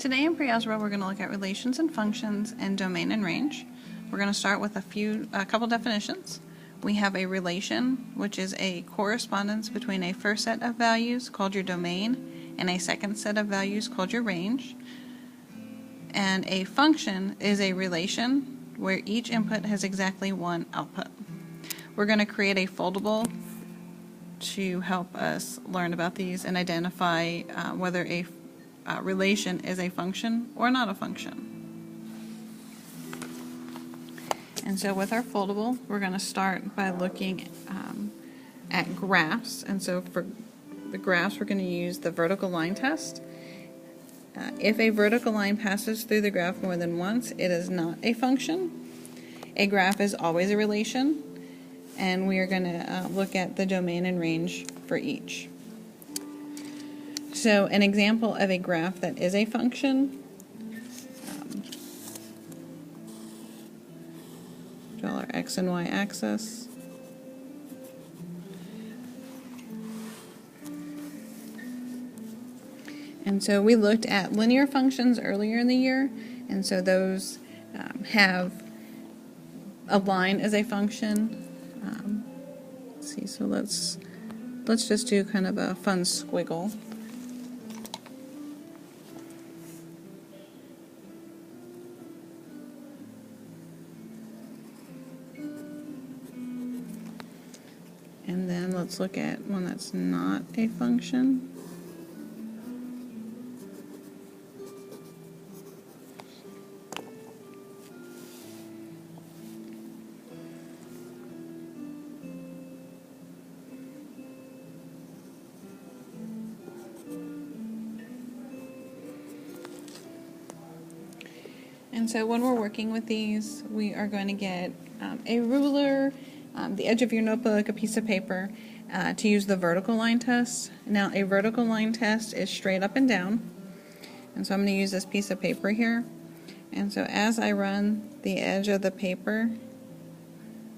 Today in pre-algebra we're going to look at relations and functions and domain and range. We're going to start with a couple definitions. We have a relation, which is a correspondence between a first set of values called your domain and a second set of values called your range. And a function is a relation where each input has exactly one output. We're going to create a foldable to help us learn about these and identify whether a relation is a function or not a function. And so with our foldable, we're going to start by looking at graphs. And so for the graphs, we're going to use the vertical line test. If a vertical line passes through the graph more than once, it is not a function. A graph is always a relation, and we are going to look at the domain and range for each. So an example of a graph that is a function, draw our x and y axis. And so we looked at linear functions earlier in the year, and so those have a line as a function. Let's see, so let's just do kind of a fun squiggle. And then let's look at one that's not a function. And so when we're working with these, we are going to get a ruler, the edge of your notebook, a piece of paper, to use the vertical line test. Now a vertical line test is straight up and down. And so I'm going to use this piece of paper here. And so as I run the edge of the paper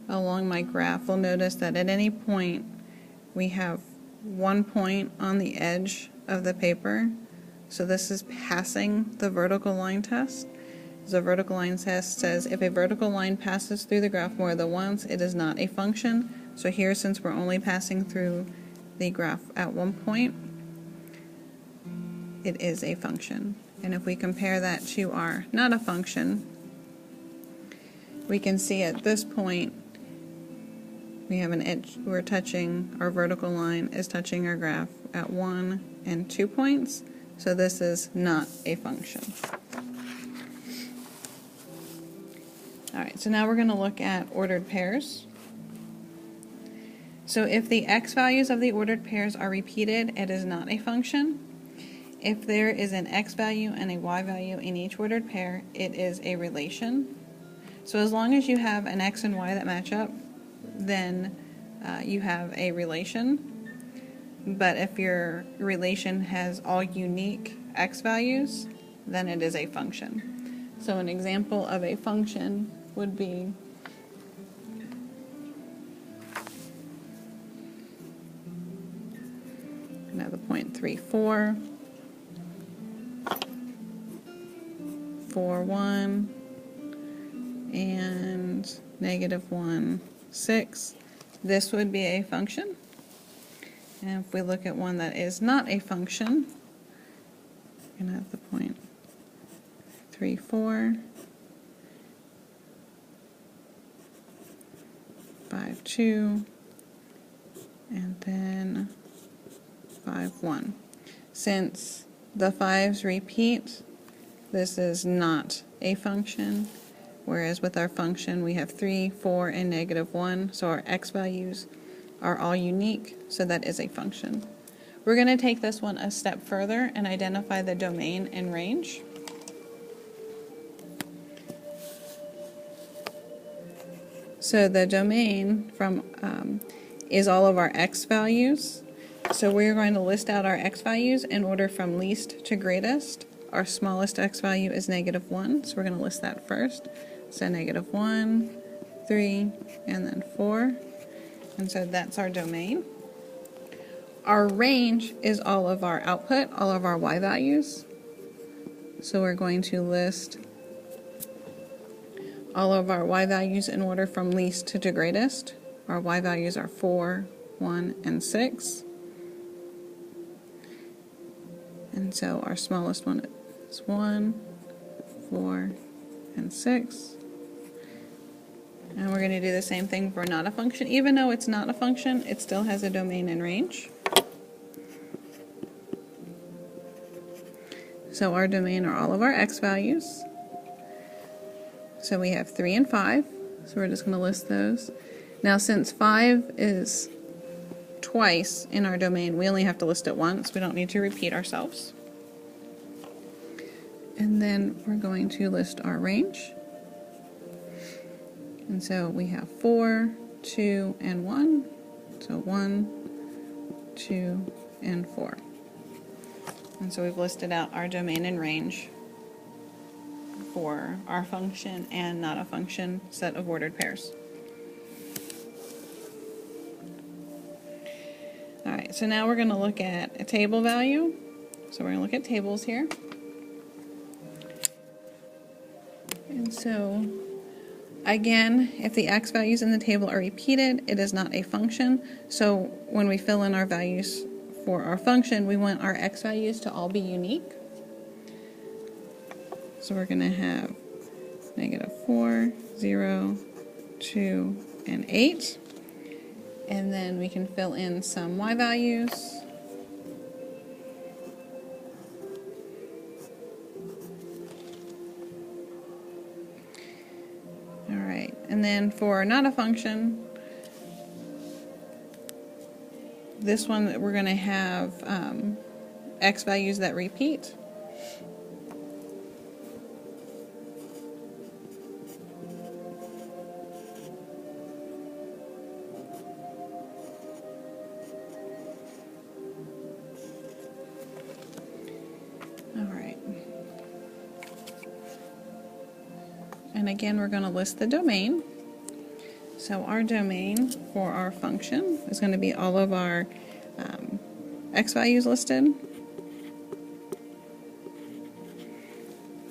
along my graph, we'll notice that at any point we have 1 point on the edge of the paper. So this is passing the vertical line test. The vertical line test says if a vertical line passes through the graph more than once, it is not a function. So here, since we're only passing through the graph at 1 point, it is a function. And if we compare that to our not a function, we can see at this point we have an edge, we're touching, our vertical line is touching our graph at 1 and 2 points. So this is not a function. Alright, so now we're going to look at ordered pairs. So if the x values of the ordered pairs are repeated, it is not a function. If there is an x value and a y value in each ordered pair, it is a relation. So as long as you have an x and y that match up, then you have a relation. But if your relation has all unique x values, then it is a function. So an example of a function would be another 0.34, 4,1, and -1, 6. This would be a function. And if we look at one that is not a function, we're going to have the 0.34, 5,2, and then 5,1. Since the 5s repeat, this is not a function, whereas with our function we have 3, 4, and -1, so our x values are all unique, so that is a function. We're going to take this one a step further and identify the domain and range. So the domain is all of our x values. So we're going to list out our x values in order from least to greatest. Our smallest x value is -1, so we're going to list that first. So -1, 3, and then 4. And so that's our domain. Our range is all of our output, all of our y values. So we're going to list all of our y values in order from least to greatest. Our y values are 4, 1, and 6. And so our smallest one is 1, 4, and 6. And we're going to do the same thing for not a function. Even though it's not a function, it still has a domain and range. So our domain are all of our x values. So we have 3 and 5. So we're just going to list those. Now since 5 is twice in our domain, we only have to list it once. We don't need to repeat ourselves. And then we're going to list our range. And so we have 4, 2, and 1. So 1, 2, and 4. And so we've listed out our domain and range for our function and not a function set of ordered pairs. Alright, so now we're going to look at a table value. So we're going to look at tables here. And so, again, if the x values in the table are repeated, it is not a function. So when we fill in our values for our function, we want our x values to all be unique. So we're going to have -4, 0, 2, and 8. And then we can fill in some y values. Alright, and then for not a function, this one we're going to have x values that repeat. Alright. And again, we're going to list the domain. So our domain for our function is going to be all of our x values listed.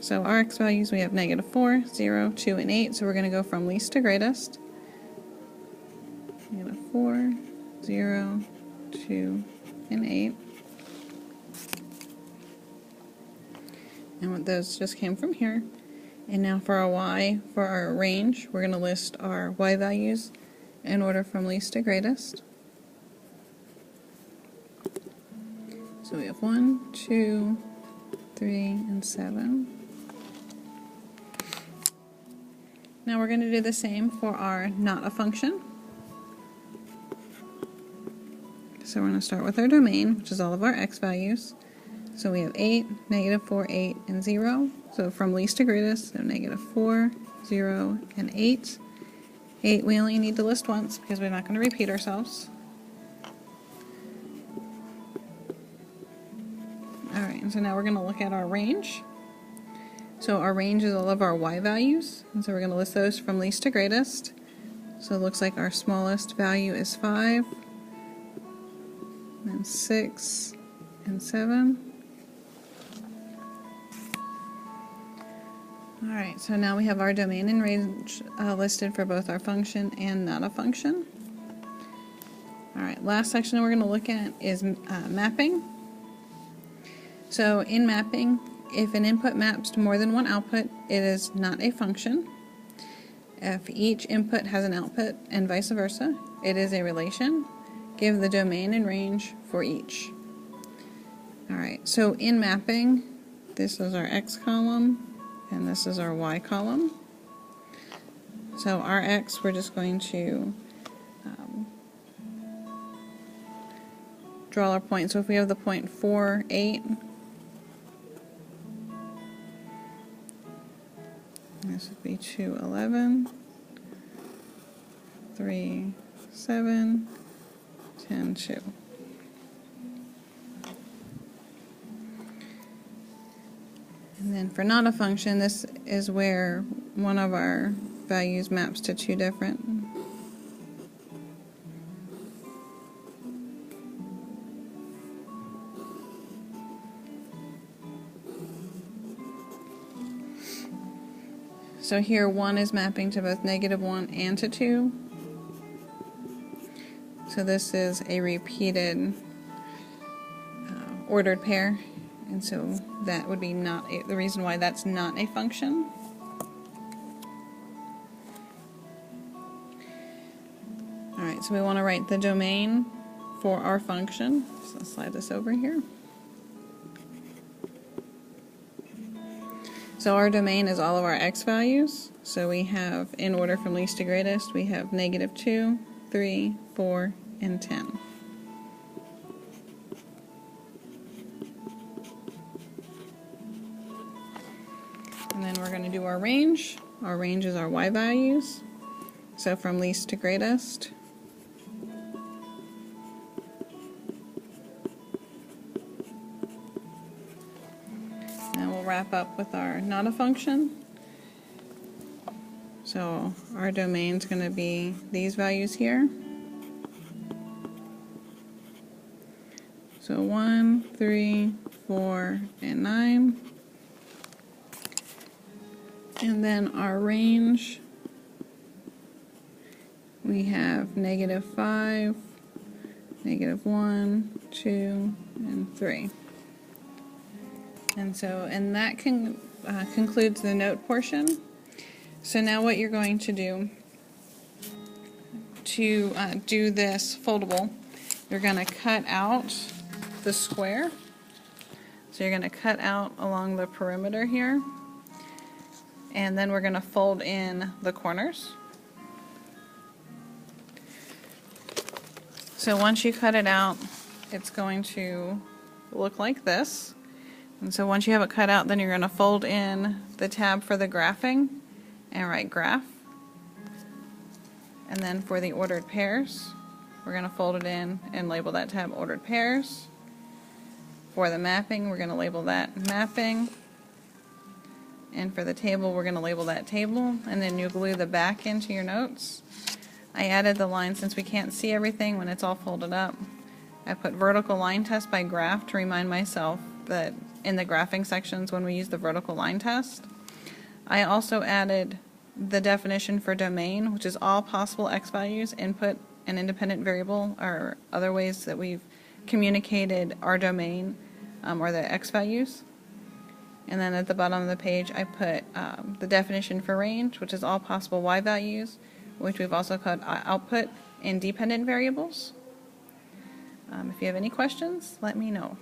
So our x values, we have -4, 0, 2, and 8. So we're going to go from least to greatest. -4, 0, 2, and 8. And those just came from here. And now for our y, for our range, we're going to list our y values in order from least to greatest. So we have 1, 2, 3, and 7. Now we're going to do the same for our not a function. So we're going to start with our domain, which is all of our x values. So we have 8, -4, 8, and 0. So from least to greatest, so -4, 0, and 8. 8 we only need to list once because we're not going to repeat ourselves. Alright, and so now we're going to look at our range. So our range is all of our y values, and so we're going to list those from least to greatest. So it looks like our smallest value is 5, then 6, and 7. Alright, so now we have our domain and range listed for both our function and not a function. Alright, last section we're going to look at is mapping. So in mapping, if an input maps to more than one output, it is not a function. If each input has an output and vice versa, it is a relation. Give the domain and range for each. Alright, so in mapping, this is our x column, and this is our y column. So our x, we're just going to draw our point. So if we have the point 4, 8, this would be 2, 11, 3, 7, 10, 2. And then for not a function, this is where one of our values maps to two different. So here 1 is mapping to both -1 and to 2. So this is a repeated ordered pair, and so that would be the reason why that's not a function. Alright, so we want to write the domain for our function. So let's slide this over here. So our domain is all of our x values. So we have, in order from least to greatest, we have -2, 3, 4, and 10. And then we're going to do our range. Our range is our y values. So from least to greatest. And we'll wrap up with our not a function. So our domain is going to be these values here. So 1, 3, 4, and 9. And then our range, we have -5, -1, 2, and 3. And that concludes the note portion. So now what you're going to do to do this foldable, you're going to cut out the square. So you're going to cut out along the perimeter here, and then we're going to fold in the corners. So once you cut it out, it's going to look like this. And so once you have it cut out, then you're going to fold in the tab for the graphing and write graph. And then for the ordered pairs, we're going to fold it in and label that tab ordered pairs. For the mapping, we're going to label that mapping. And for the table, we're going to label that table. And then you glue the back into your notes. I added the line since we can't see everything when it's all folded up. I put vertical line test by graph to remind myself that in the graphing sections when we use the vertical line test. I also added the definition for domain, which is all possible x values, input, and independent variable are other ways that we've communicated our domain or the x values. And then at the bottom of the page I put the definition for range, which is all possible y values, which we've also called output and dependent variables. If you have any questions, let me know.